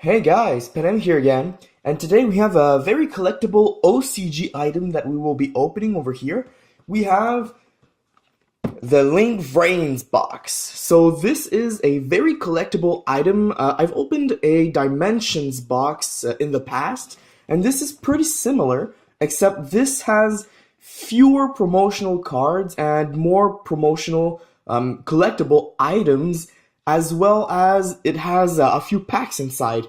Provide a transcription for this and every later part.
Hey guys, Penem here again, and today we have a very collectible OCG item that we will be opening over here. We have the VRAINS box. So this is a very collectible item. I've opened a Dimensions box in the past, and this is pretty similar, except this has fewer promotional cards and more promotional collectible items, as well as it has a few packs inside.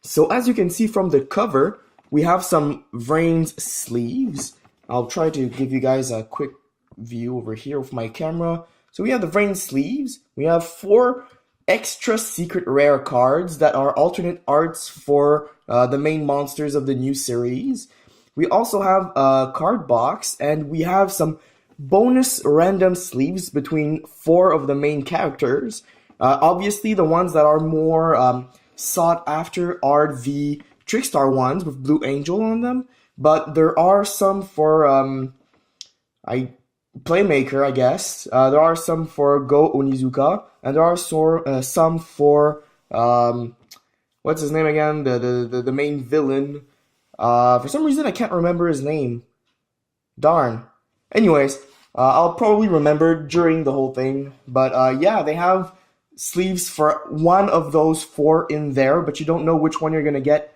So as you can see from the cover, we have some VRAINS sleeves. I'll try to give you guys a quick view over here with my camera. So we have the VRAINS sleeves. We have 4 extra secret rare cards that are alternate arts for the main monsters of the new series. We also have a card box, and we have some bonus random sleeves between 4 of the main characters. Obviously, the ones that are more sought after are the Trickstar ones with Blue Angel on them, but there are some for Playmaker, I guess. There are some for Go Onizuka, and there are some for what's his name again? The main villain. For some reason, I can't remember his name. Darn. Anyways, I'll probably remember during the whole thing. But yeah, they have sleeves for one of those 4 in there, but you don't know which one you're gonna get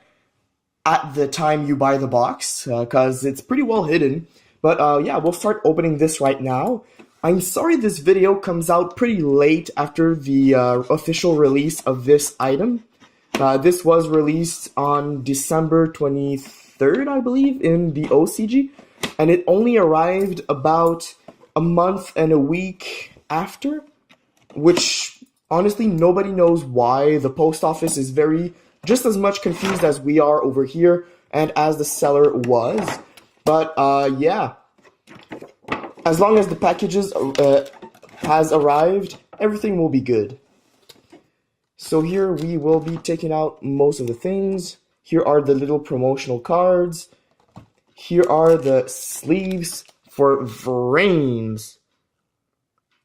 at the time you buy the box, because it's pretty well hidden. But yeah, we'll start opening this right now. I'm sorry this video comes out pretty late after the official release of this item. This was released on December 23rd, I believe, in the OCG, and it only arrived about a month and a week after, which honestly nobody knows why. The post office is just as much confused as we are over here and as the seller was. But yeah, as long as the packages has arrived, everything will be good. So here we will be taking out most of the things. Here are the little promotional cards. Here are the sleeves for VRAINS.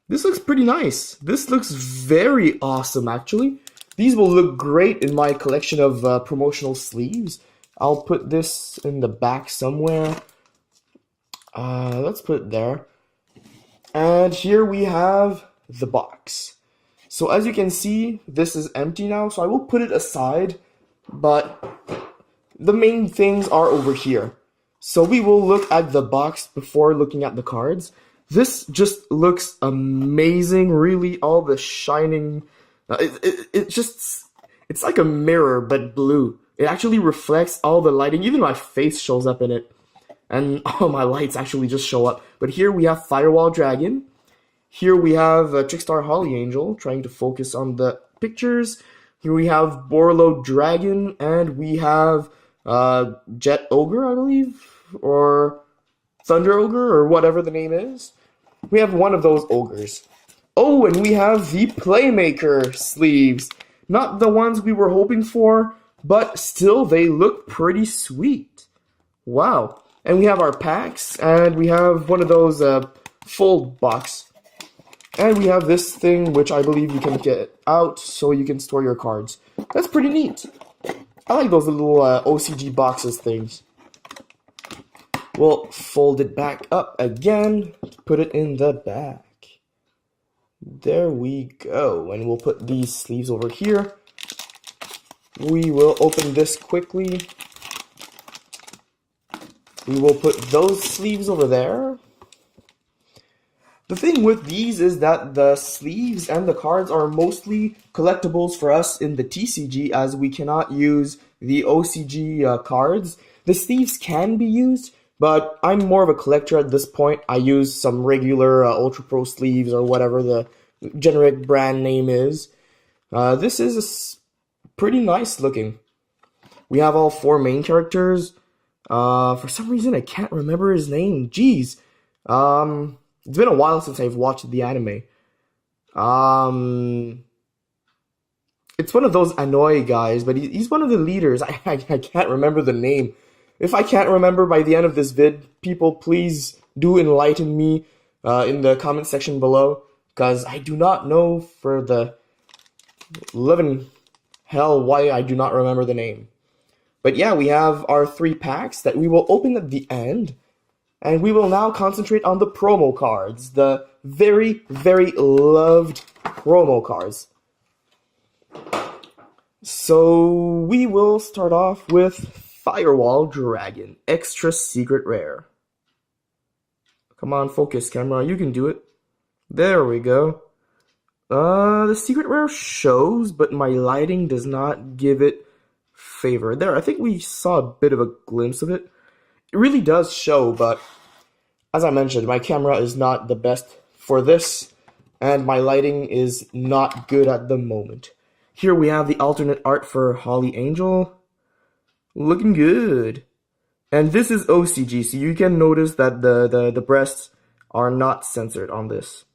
This looks pretty nice. This looks very awesome, actually. These will look great in my collection of promotional sleeves. I'll put this in the back somewhere. Let's put it there. And here we have the box. So as you can see, this is empty now, so I will put it aside, but the main things are over here. So we will look at the box before looking at the cards. This just looks amazing, really. All the shining, it's like a mirror, but blue. It actually reflects all the lighting. Even my face shows up in it. And all my lights actually just show up. But here we have Firewall Dragon. Here we have Trickstar Holly Angel, trying to focus on the pictures. Here we have Borlo Dragon, and we have Jet Ogre, I believe, or Thunder Ogre, or whatever the name is. We have one of those ogres. Oh, and we have the Playmaker sleeves. Not the ones we were hoping for, but still they look pretty sweet. Wow. And we have our packs, and we have one of those fold box. And we have this thing, which I believe you can get out so you can store your cards. That's pretty neat. I like those little OCG boxes things. We'll fold it back up again to put it in the back. There we go. And we'll put these sleeves over here. We will open this quickly. We will put those sleeves over there. The thing with these is that the sleeves and the cards are mostly collectibles for us in the TCG, as we cannot use the OCG cards. The sleeves can be used, but I'm more of a collector at this point. I use some regular Ultra Pro sleeves or whatever the generic brand name is. This is pretty nice looking. We have all 4 main characters. For some reason, I can't remember his name. Jeez. It's been a while since I've watched the anime. It's one of those Anoi guys, but he's one of the leaders. I can't remember the name. If I can't remember by the end of this vid, people please do enlighten me in the comment section below, because I do not know for the living Hell, why I do not remember the name. But yeah, we have our 3 packs that we will open at the end. And we will now concentrate on the promo cards. The very, very loved promo cards. So we will start off with Firewall Dragon, Extra Secret Rare. Come on, focus camera, you can do it. There we go. The secret rare shows, but my lighting does not give it favor. There, I think we saw a bit of a glimpse of it. It really does show, but as I mentioned, my camera is not the best for this, and my lighting is not good at the moment. Here we have the alternate art for Holly Angel. Looking good. And this is OCG, so you can notice that the breasts are not censored on this.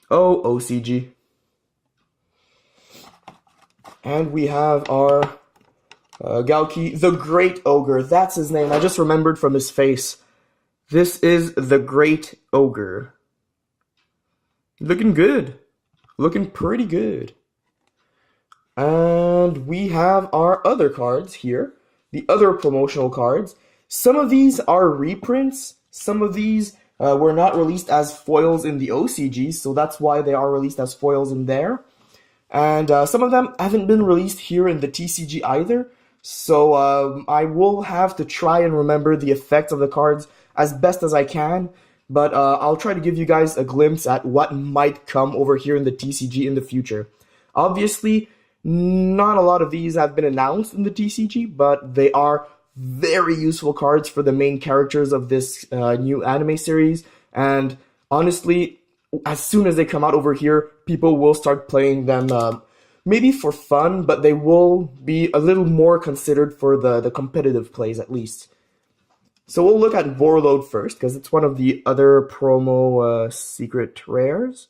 Oh, OCG. And we have our Galki, the Great Ogre. That's his name. I just remembered from his face. This is the Great Ogre. Looking good. Looking pretty good. And we have our other cards here. The other promotional cards. Some of these are reprints. Some of these were not released as foils in the OCG, so that's why they are released as foils in there. And some of them haven't been released here in the TCG either, so I will have to try and remember the effects of the cards as best as I can, but I'll try to give you guys a glimpse at what might come over here in the TCG in the future. Obviously, not a lot of these have been announced in the TCG, but they are very useful cards for the main characters of this new anime series, and honestly, as soon as they come out over here, people will start playing them, maybe for fun, but they will be a little more considered for the competitive plays at least. So we'll look at Warlord first, because it's one of the other promo secret rares.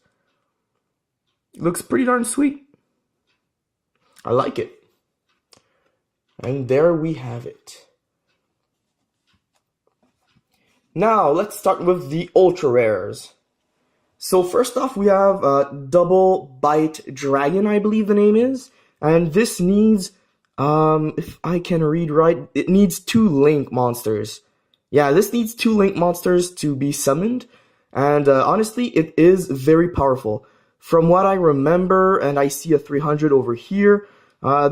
It looks pretty darn sweet. I like it. And there we have it. Now, let's start with the ultra rares. So first off, we have Double Bite Dragon, I believe the name is. And this needs, if I can read right, it needs 2 Link monsters. Yeah, this needs 2 Link monsters to be summoned. And honestly, it is very powerful. From what I remember, and I see a 300 over here,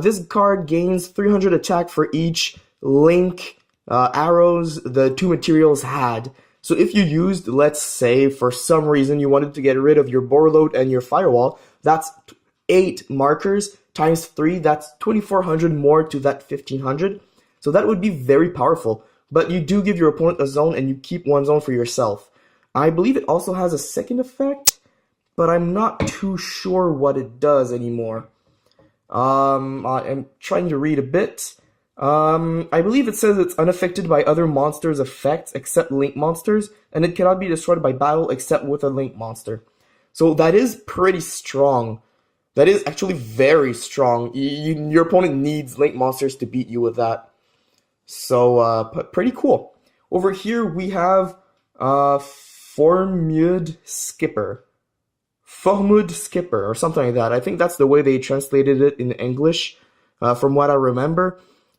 this card gains 300 attack for each Link arrows the 2 materials had. So if you used, let's say, for some reason you wanted to get rid of your Borload and your Firewall, that's 8 markers times 3, that's 2400 more to that 1500. So that would be very powerful. But you do give your opponent a zone and you keep 1 zone for yourself. I believe it also has a second effect, but I'm not too sure what it does anymore. I'm trying to read a bit. I believe it says it's unaffected by other monsters' effects except Link monsters, and it cannot be destroyed by battle except with a Link monster. So that is pretty strong. That is actually very strong. Your opponent needs Link monsters to beat you with that. So, pretty cool. Over here we have Formud Skipper. Formud Skipper, or something like that. I think that's the way they translated it in English, from what I remember.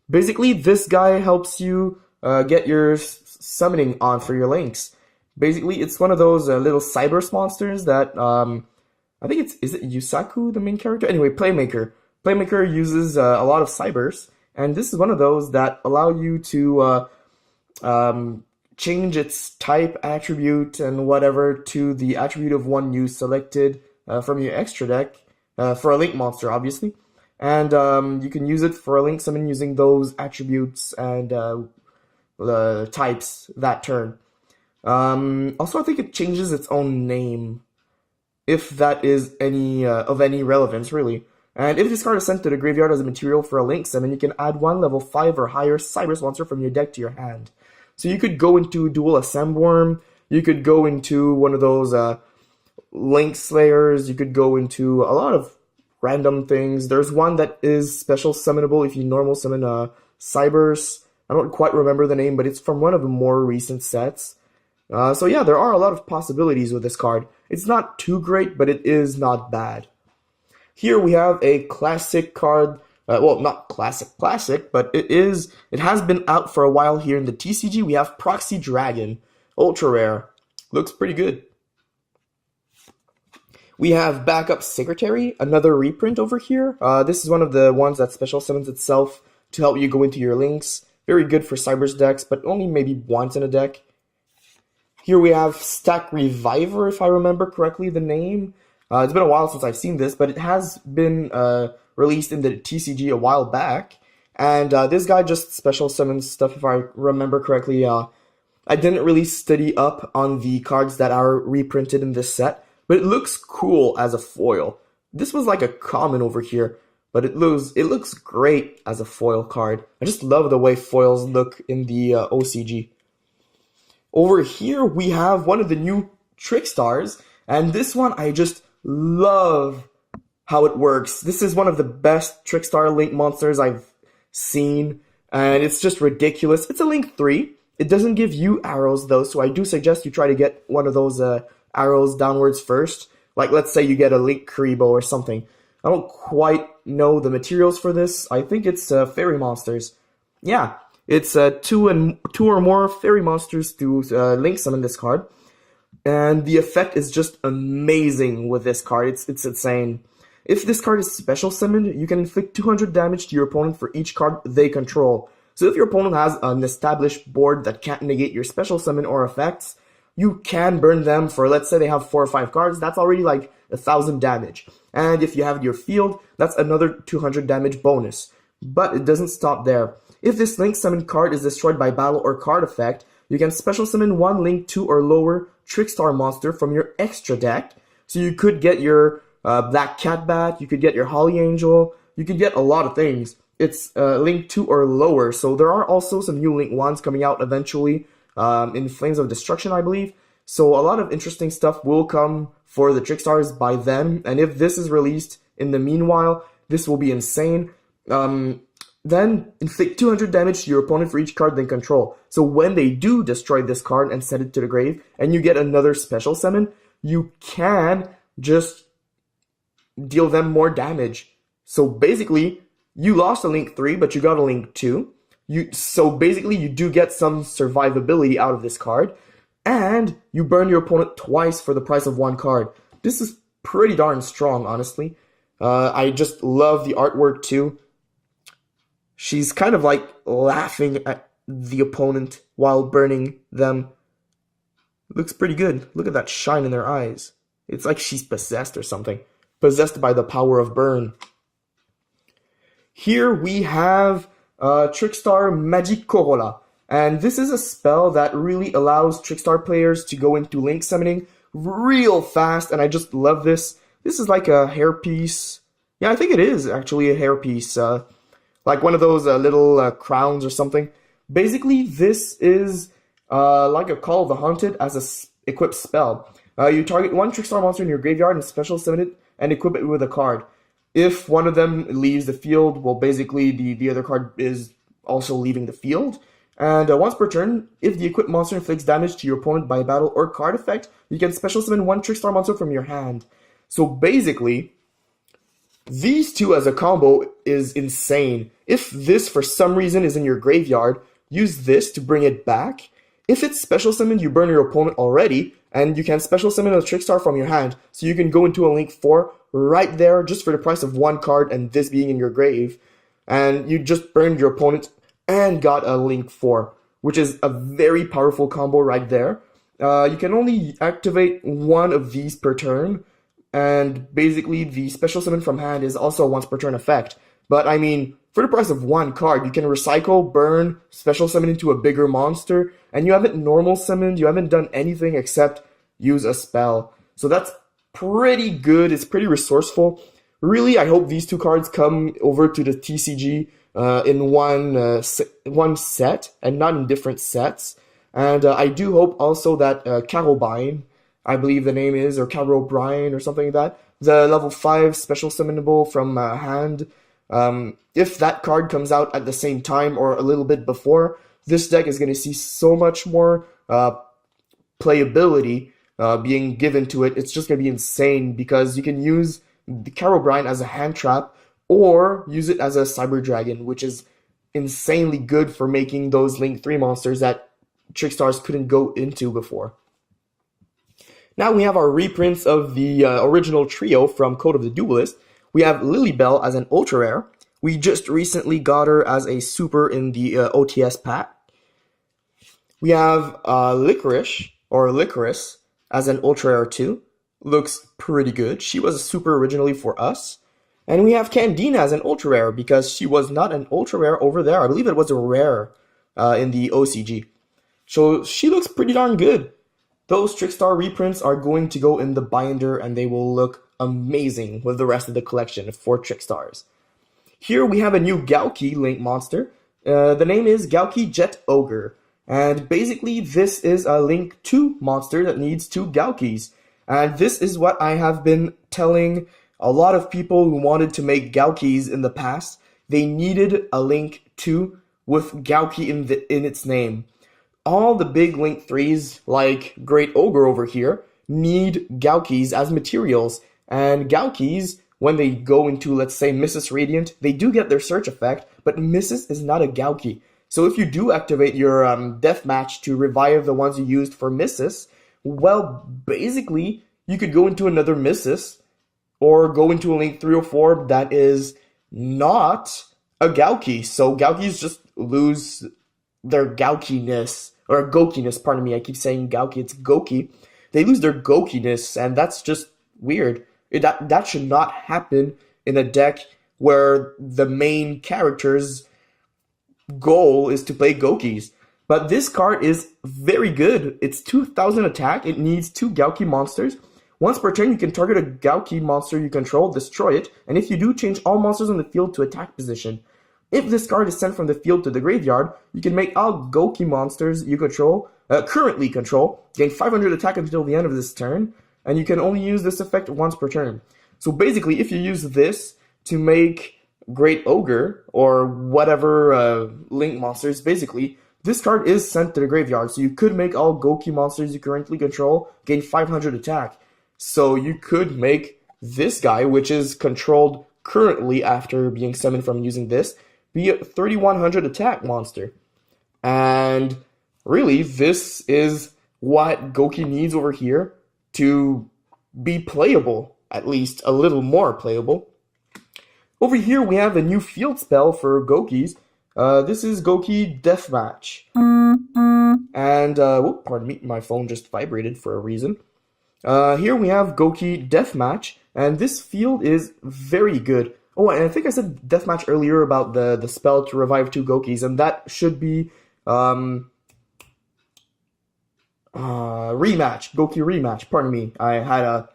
Basically, this guy helps you get your summoning on for your links. Basically, it's one of those little Cybers monsters that, I think is it Yusaku, the main character? Anyway, Playmaker. Playmaker uses a lot of Cybers, and this is one of those that allow you to change its type, attribute, and whatever to the attribute of one you selected from your extra deck, for a Link monster, obviously. And you can use it for a Link summon using those attributes and types that turn. Also, I think it changes its own name, if that is any of any relevance, really. And if this card is sent to the graveyard as a material for a Link summon, you can add 1 level 5 or higher Cybers monster from your deck to your hand. So you could go into Dual Assembworm, you could go into one of those Link Slayers, you could go into a lot of random things. There's one that is special summonable if you normal summon Cybers. I don't quite remember the name, but it's from one of the more recent sets. So yeah, there are a lot of possibilities with this card. It's not too great, but it is not bad. Here we have a classic card. Well, not classic, but it has been out for a while here in the TCG. We have Proxy Dragon, ultra rare. Looks pretty good. We have Backup Secretary, another reprint over here. This is one of the ones that special summons itself to help you go into your links. Very good for Cyber's decks, but only maybe once in a deck. Here we have Stack Reviver, if I remember correctly the name. It's been a while since I've seen this, but it has been released in the TCG a while back. And this guy just special summons stuff, if I remember correctly. I didn't really study up on the cards that are reprinted in this set, but it looks cool as a foil. This was like a common over here, but it looks great as a foil card. I just love the way foils look in the OCG. Over here, we have one of the new Trickstars, and this one I just love how it works. This is one of the best Trickstar Link monsters I've seen, and it's just ridiculous. It's a Link 3. It doesn't give you arrows, though, so I do suggest you try to get one of those arrows downwards first. Like, let's say you get a Link Karibo or something. I don't quite know the materials for this. I think it's fairy monsters. Yeah. It's two or more fairy monsters to link summon this card, and the effect is just amazing with this card. It's insane. If this card is special summoned, you can inflict 200 damage to your opponent for each card they control. So if your opponent has an established board that can't negate your special summon or effects, you can burn them for, let's say they have 4 or 5 cards. That's already like 1,000 damage. And if you have your field, that's another 200 damage bonus. But it doesn't stop there. If this Link Summon card is destroyed by battle or card effect, you can special summon one Link 2 or lower Trickstar monster from your extra deck. So you could get your Black Catbat, you could get your Holly Angel, you could get a lot of things. It's Link 2 or lower, so there are also some new Link 1s coming out eventually in Flames of Destruction, I believe. So a lot of interesting stuff will come for the Trickstars by then, and if this is released in the meanwhile, this will be insane. Then, inflict 200 damage to your opponent for each card they control. So when they do destroy this card and send it to the grave, and you get another special summon, you can just deal them more damage. So basically, you lost a Link 3, but you got a Link 2. So basically, you do get some survivability out of this card, and you burn your opponent twice for the price of one card. This is pretty darn strong, honestly. I just love the artwork too. She's kind of like laughing at the opponent while burning them. Looks pretty good. Look at that shine in their eyes. It's like she's possessed or something. Possessed by the power of burn. Here we have Trickstar Magic Corolla. And this is a spell that really allows Trickstar players to go into Link summoning real fast. And I just love this. This is like a hairpiece. Yeah, I think it is actually a hairpiece. Like one of those little crowns or something. Basically, this is like a Call of the Haunted as a equipped spell. You target one Trickstar monster in your graveyard and special summon it and equip it with a card. If one of them leaves the field, well, basically the other card is also leaving the field. And once per turn, if the equipped monster inflicts damage to your opponent by battle or card effect, you can special summon one Trickstar monster from your hand. So basically, these two as a combo is insane. If this, for some reason, is in your graveyard, use this to bring it back. If it's special summoned, you burn your opponent already, and you can special summon a Trickstar from your hand, so you can go into a Link 4 right there just for the price of one card and this being in your grave. And you just burned your opponent and got a Link 4, which is a very powerful combo right there. You can only activate one of these per turn, and basically the special summon from hand is also a once per turn effect. But I mean, for the price of one card, you can recycle, burn, special summon into a bigger monster, and you haven't normal summoned, you haven't done anything except use a spell. So that's pretty good, it's pretty resourceful. Really, I hope these two cards come over to the TCG in one set, and not in different sets. And I do hope also that Carobine, I believe the name is, or Caro O'Brien or something like that, the level 5 special summonable from hand, if that card comes out at the same time or a little bit before, this deck is going to see so much more playability being given to it. It's just going to be insane because you can use the Carobrine as a hand trap, or use it as a Cyber Dragon, which is insanely good for making those Link 3 monsters that Trickstars couldn't go into before. Now we have our reprints of the original trio from Code of the Duelist. We have Lilybell as an Ultra Rare. We just recently got her as a Super in the OTS pack. We have Licorice, or Licorice, as an Ultra Rare too. Looks pretty good. She was a Super originally for us. And we have Candina as an Ultra Rare, because she was not an Ultra Rare over there. I believe it was a Rare in the OCG. So she looks pretty darn good. Those Trickstar reprints are going to go in the binder, and they will look amazing with the rest of the collection for Trickstars. Here we have a new Gauki Link monster. The name is Gauki Jet Ogre. And basically this is a Link 2 monster that needs 2 Gaukis. And this is what I have been telling a lot of people who wanted to make Gaukis in the past. They needed a Link 2 with Gauki in its name. All the big Link 3s, like Great Ogre over here, need Gaukis as materials. And Gaukis, when they go into, let's say, Mrs. Radiant, they do get their search effect, but Mrs. is not a Gauki. So if you do activate your deathmatch to revive the ones you used for Mrs., well, basically, you could go into another Mrs., or go into a Link 304 that is not a Gauki. So Gaukis just lose their Gaukiness, or Gokiness, pardon me, I keep saying Gauki, it's Goki. They lose their Gokiness, and that's just weird. That should not happen in a deck where the main character's goal is to play Gokis. But this card is very good. It's 2000 attack, it needs 2 Gauki monsters. Once per turn, you can target a Gauki monster you control, destroy it, and if you do, change all monsters on the field to attack position. If this card is sent from the field to the graveyard, you can make all Gouki monsters you currently control, gain 500 attack until the end of this turn, and you can only use this effect once per turn. So basically, if you use this to make Great Ogre, or whatever Link monsters, basically, this card is sent to the graveyard, so you could make all Gouki monsters you currently control gain 500 attack. So you could make this guy, which is controlled currently after being summoned from using this, be a 3100 attack monster. And really, this is what Gouki needs over here to be playable, at least a little more playable. Over here we have a new field spell for Goukis. This is Gouki Deathmatch. And, pardon me, my phone just vibrated for a reason. Here we have Gouki Deathmatch, and this field is very good. Oh, and I think I said Deathmatch earlier about the spell to revive 2 Goukis, and that should be Rematch, Gouki Rematch, pardon me. I had a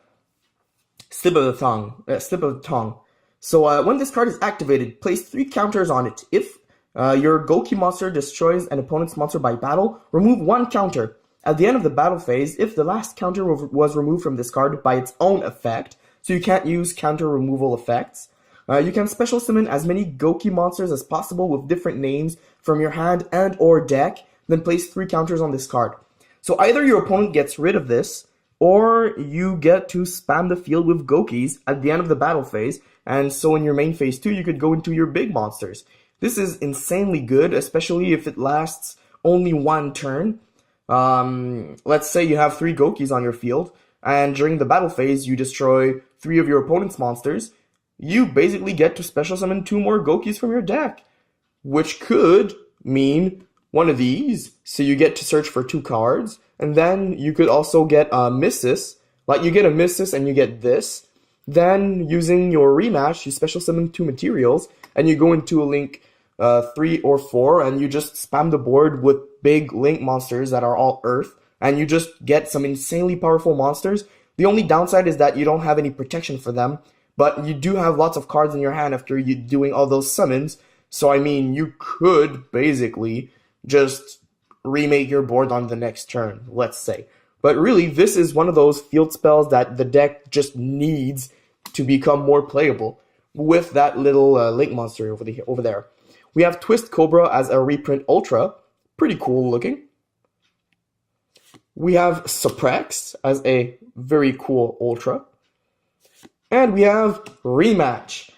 slip of the tongue. So when this card is activated, place 3 counters on it. If your Gouki monster destroys an opponent's monster by battle, remove 1 counter. At the end of the battle phase, if the last counter was removed from this card by its own effect, so you can't use counter removal effects, you can special summon as many Gouki monsters as possible with different names from your hand and or deck, then place 3 counters on this card. So either your opponent gets rid of this, or you get to spam the field with Goukis at the end of the battle phase, and so in your main phase 2 you could go into your big monsters. This is insanely good, especially if it lasts only 1 turn. Let's say you have 3 Goukis on your field, and during the battle phase you destroy 3 of your opponent's monsters. You basically get to special summon 2 more Goukis from your deck, which could mean one of these, so you get to search for 2 cards, and then you could also get a Missus, like you get a Missus and you get this. Then, using your rematch, you special summon 2 materials, and you go into a Link 3 or 4, and you just spam the board with big Link monsters that are all Earth, and you just get some insanely powerful monsters. The only downside is that you don't have any protection for them, but you do have lots of cards in your hand after you doing all those summons, so I mean, you could basically just remake your board on the next turn, let's say. But really, this is one of those field spells that the deck just needs to become more playable with that little Link monster over there. We have Twist Cobra as a reprint Ultra, pretty cool looking. We have Supprex as a very cool Ultra. And we have Rematch.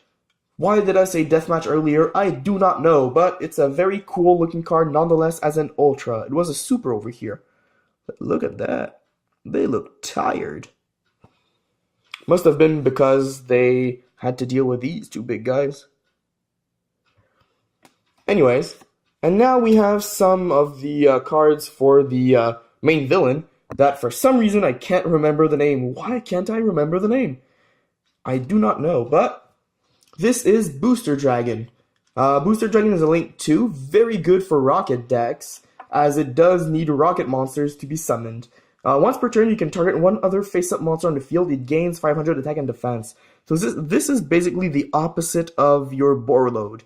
Why did I say Deathmatch earlier? I do not know, but it's a very cool looking card nonetheless as an Ultra. It was a Super over here. But look at that. They look tired. Must have been because they had to deal with these two big guys. Anyways, and now we have some of the cards for the main villain that for some reason I can't remember the name. Why can't I remember the name? I do not know, but this is Booster Dragon. Booster Dragon is a Link 2, very good for rocket decks, as it does need rocket monsters to be summoned. Once per turn, you can target one other face-up monster on the field. It gains 500 attack and defense. So this is basically the opposite of your Borload.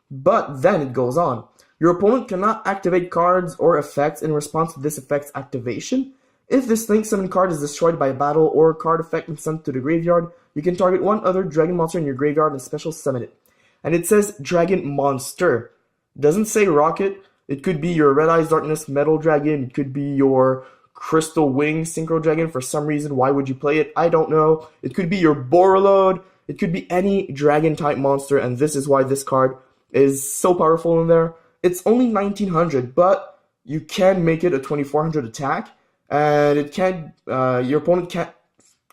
But then it goes on. Your opponent cannot activate cards or effects in response to this effect's activation. If this Link Summon card is destroyed by a battle or a card effect and sent to the graveyard, you can target one other dragon monster in your graveyard and special summon it. And it says Dragon Monster. It doesn't say Rocket. It could be your Red Eyes Darkness Metal Dragon. It could be your Crystal Wing Synchro Dragon. For some reason, why would you play it? I don't know. It could be your Borreload. It could be any dragon type monster, and this is why this card is so powerful in there. It's only 1900, but you can make it a 2400 attack, and it can't. Your opponent can't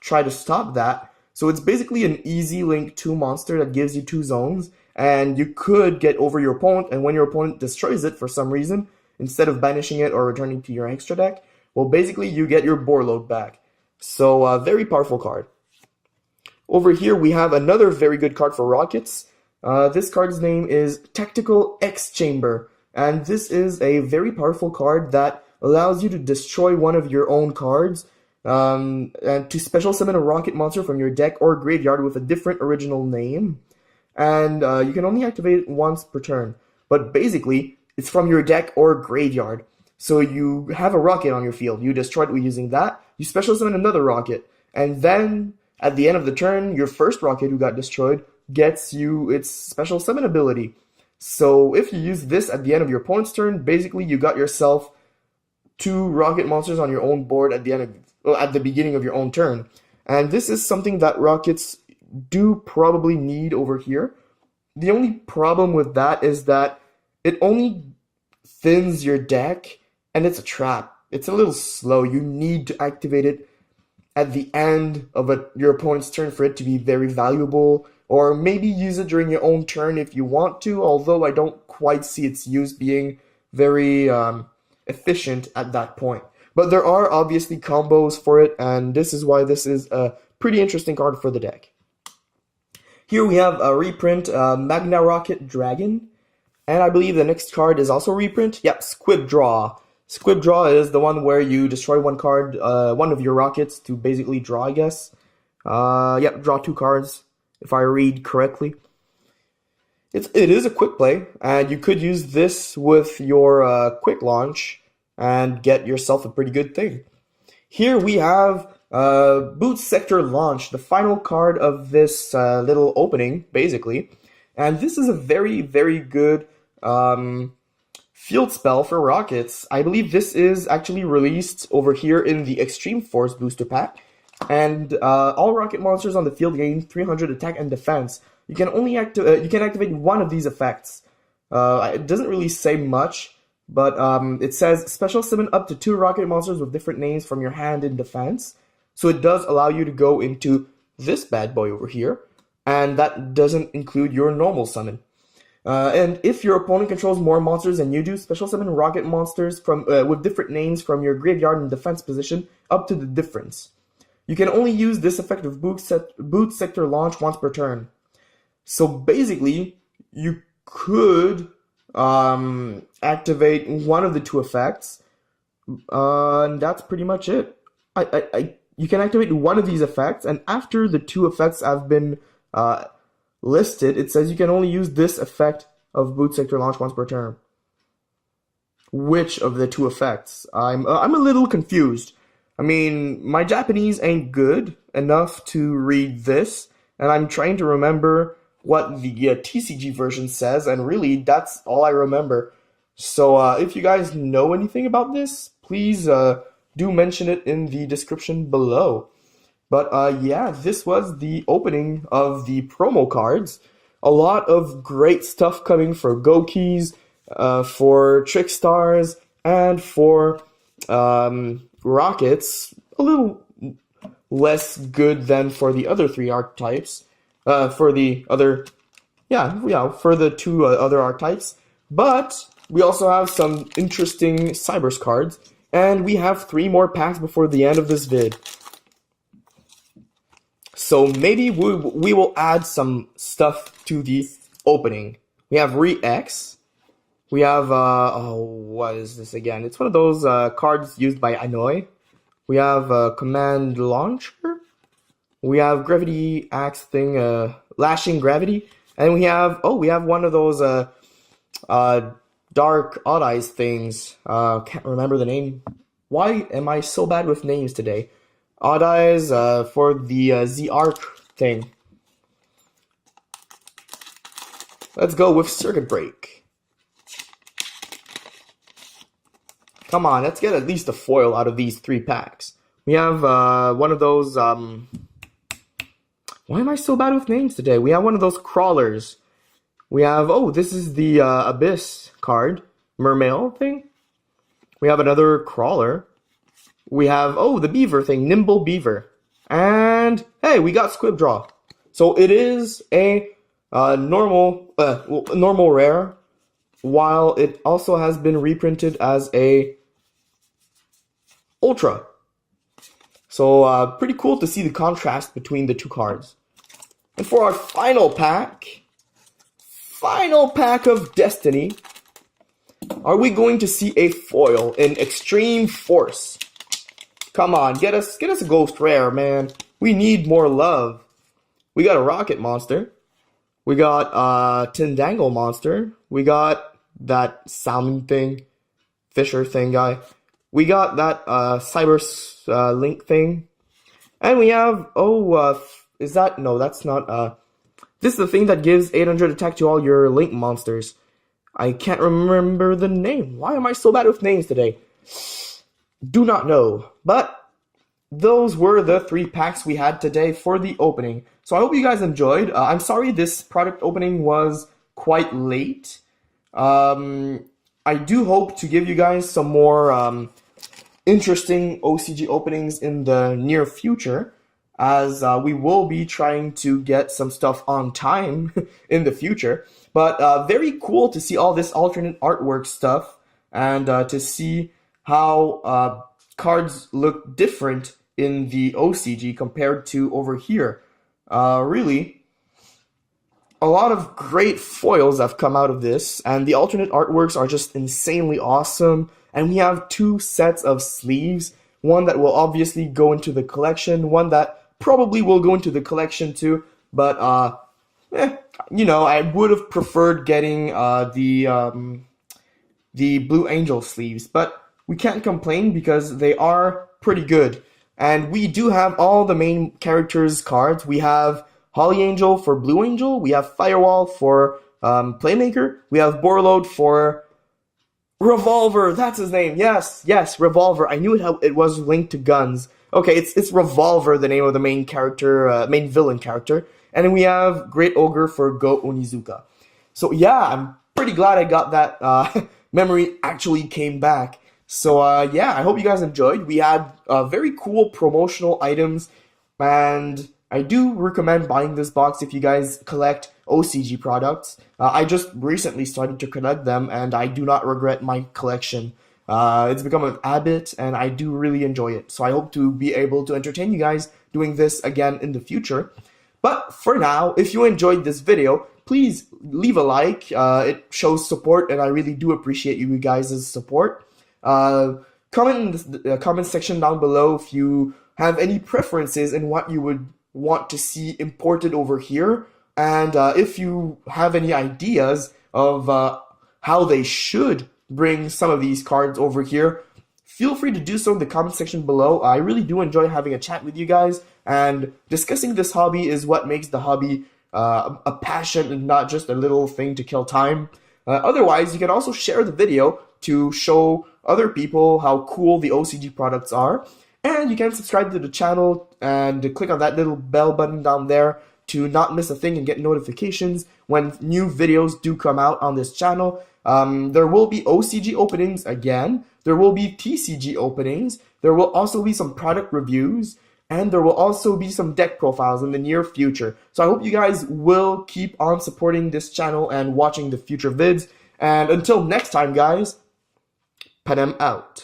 try to stop that. So it's basically an easy Link 2 monster that gives you 2 zones, and you could get over your opponent, and when your opponent destroys it for some reason, instead of banishing it or returning to your extra deck, well, basically you get your Borload back. So, very powerful card. Over here we have another very good card for Rockets. This card's name is Tactical X-Chamber, and this is a very powerful card that allows you to destroy one of your own cards, and to special summon a rocket monster from your deck or graveyard with a different original name. And you can only activate it once per turn. But basically, it's from your deck or graveyard. So you have a rocket on your field. You destroy it using that. You special summon another rocket. And then, at the end of the turn, your first rocket who got destroyed gets you its special summon ability. So if you use this at the end of your opponent's turn, basically you got yourself 2 rocket monsters on your own board at the beginning of your own turn. And this is something that Rockets do probably need over here. The only problem with that is that it only thins your deck, and it's a trap. It's a little slow. You need to activate it at the end of your opponent's turn for it to be very valuable, or maybe use it during your own turn if you want to, although I don't quite see its use being very efficient at that point. But there are obviously combos for it, and this is why this is a pretty interesting card for the deck. Here we have a reprint, Magna Rocket Dragon, and I believe the next card is also a reprint. Yep, Squib Draw. Squib Draw is the one where you destroy one card, one of your rockets to basically draw, I guess. Yep, draw 2 cards, if I read correctly. It is a quick play, and you could use this with your quick launch and get yourself a pretty good thing. Here we have Boot Sector Launch, the final card of this little opening, basically. And this is a very, very good field spell for Rockets. I believe this is actually released over here in the Extreme Force Booster Pack. And all rocket monsters on the field gain 300 attack and defense. You can only activate one of these effects. It doesn't really say much, but it says special summon up to 2 rocket monsters with different names from your hand in defense. So it does allow you to go into this bad boy over here, and that doesn't include your normal summon. And if your opponent controls more monsters than you do, special summon rocket monsters from with different names from your graveyard and defense position up to the difference. You can only use this effect of Boot Sector Launch once per turn. So basically, you could activate one of the 2 effects, and that's pretty much it. You can activate one of these effects, and after the 2 effects have been listed, it says you can only use this effect of Boot Sector Launch once per turn. Which of the 2 effects? I'm a little confused. I mean, my Japanese ain't good enough to read this, and I'm trying to remember what the TCG version says, and really, that's all I remember. So, if you guys know anything about this, please do mention it in the description below. But yeah, this was the opening of the promo cards. A lot of great stuff coming for Gokis, for Trick Stars, and for Rockets. A little less good than for the other three archetypes. For the other, yeah, for the two other archetypes. But we also have some interesting Cybers cards, and we have 3 more packs before the end of this vid. So maybe we will add some stuff to the opening. We have Re-X. We have, oh, what is this again? It's one of those cards used by Anoi. We have Command Launcher. We have Gravity Axe thing, Lashing Gravity. And we have one of those Dark Odd Eyes things. Can't remember the name. Why am I so bad with names today? Odd Eyes for the Z-Arc thing. Let's go with Circuit Break. Come on, let's get at least a foil out of these 3 packs. We have one of those, why am I so bad with names today? We have one of those crawlers. We have, oh, this is the Abyss card, Mermail thing. We have another crawler. We have, oh, the beaver thing, Nimble Beaver. And, hey, we got Squib Draw. So it is a normal rare, while it also has been reprinted as a Ultra. So pretty cool to see the contrast between the 2 cards. And for our final pack of Destiny, are we going to see a foil in Extreme Force? Come on, get us a ghost rare, man. We need more love. We got a Rocket Monster. We got a Tindangle Monster. We got that Salmon thing, Fisher thing guy. We got that Cyber Link thing. And we have, is that, no, that's not, this is the thing that gives 800 attack to all your Link monsters. I can't remember the name. Why am I so bad with names today? Do not know. But those were the 3 packs we had today for the opening. So I hope you guys enjoyed. I'm sorry this product opening was quite late. I do hope to give you guys some more interesting OCG openings in the near future, as we will be trying to get some stuff on time in the future. But very cool to see all this alternate artwork stuff, and to see how cards look different in the OCG compared to over here. Really, a lot of great foils have come out of this, and the alternate artworks are just insanely awesome. And we have 2 sets of sleeves, one that will obviously go into the collection, one that probably will go into the collection too, but you know, I would have preferred getting the Blue Angel sleeves, but we can't complain because they are pretty good. And we do have all the main characters cards. We have Holly Angel for Blue Angel, we have Firewall for Playmaker, we have Borload for Revolver, that's his name. Yes, Revolver. I knew it was linked to guns. Okay, it's Revolver, the name of the main character, main villain character. And then we have Great Ogre for Go Onizuka. So yeah, I'm pretty glad I got that memory actually came back. So yeah, I hope you guys enjoyed. We had very cool promotional items, and I do recommend buying this box if you guys collect OCG products. I just recently started to collect them, and I do not regret my collection. It's become an habit, and I do really enjoy it. So I hope to be able to entertain you guys doing this again in the future. But for now, if you enjoyed this video, please leave a like. It shows support, and I really do appreciate you guys' support. Comment in the comment section down below if you have any preferences in what you would want to see imported over here, and if you have any ideas of how they should bring some of these cards over here, feel free to do so in the comment section below. I really do enjoy having a chat with you guys, and discussing this hobby is what makes the hobby a passion and not just a little thing to kill time. Otherwise, you can also share the video to show other people how cool the OCG products are. And you can subscribe to the channel and click on that little bell button down there to not miss a thing and get notifications when new videos do come out on this channel. There will be OCG openings again. There will be TCG openings. There will also be some product reviews. And there will also be some deck profiles in the near future. So I hope you guys will keep on supporting this channel and watching the future vids. And until next time, guys, Panem out.